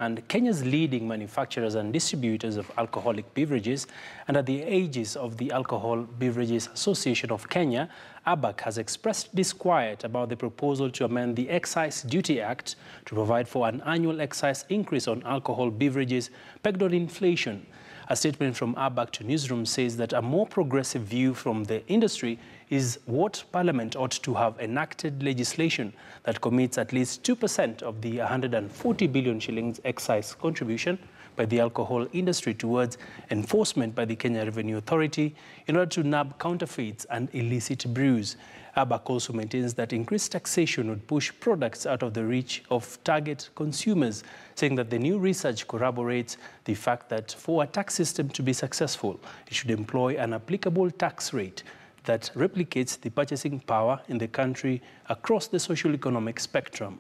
and Kenya's leading manufacturers and distributors of alcoholic beverages, under the aegis of the Alcohol Beverages Association of Kenya, ABAC has expressed disquiet about the proposal to amend the Excise Duty Act to provide for an annual excise increase on alcohol beverages pegged on inflation. A statement from ABAC to Newsroom says that a more progressive view from the industry is what Parliament ought to have enacted legislation that commits at least 2% of the 140 billion shillings excise contribution by the alcohol industry towards enforcement by the Kenya Revenue Authority in order to nab counterfeits and illicit brews. ABAC also maintains that increased taxation would push products out of the reach of target consumers, saying that the new research corroborates the fact that for a tax system to be successful, it should employ an applicable tax rate that replicates the purchasing power in the country across the socio-economic spectrum.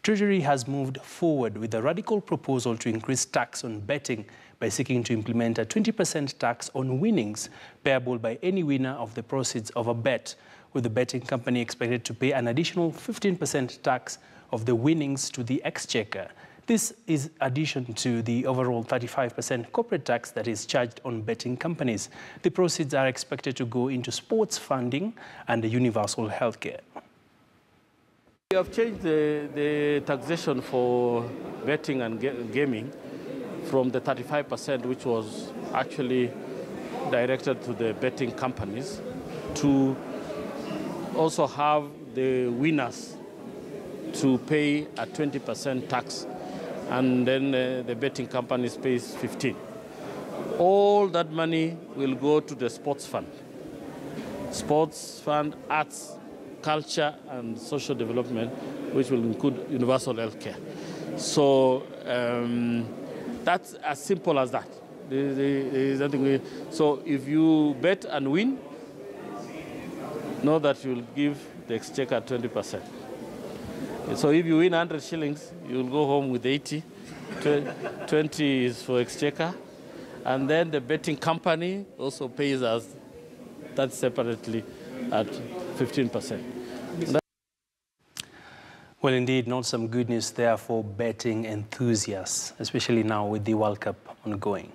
Treasury has moved forward with a radical proposal to increase tax on betting by seeking to implement a 20% tax on winnings payable by any winner of the proceeds of a bet, with the betting company expected to pay an additional 15% tax of the winnings to the exchequer. This is addition to the overall 35% corporate tax that is charged on betting companies. The proceeds are expected to go into sports funding and universal healthcare. We have changed the taxation for betting and gaming from the 35%, which was actually directed to the betting companies, to also have the winners to pay a 20% tax, and then the betting companies pays 15%. All that money will go to the sports fund. Sports fund, arts, culture and social development, which will include universal health care. So that's as simple as that. There is nothing. So if you bet and win, know that you will give the exchequer 20%. So if you win 100 shillings, you will go home with 80. 20 is for exchequer. And then the betting company also pays us that separately at 15%. Well, indeed, not some good news there for betting enthusiasts, especially now with the World Cup ongoing.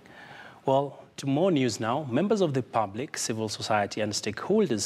Well, to more news now, members of the public, civil society and stakeholders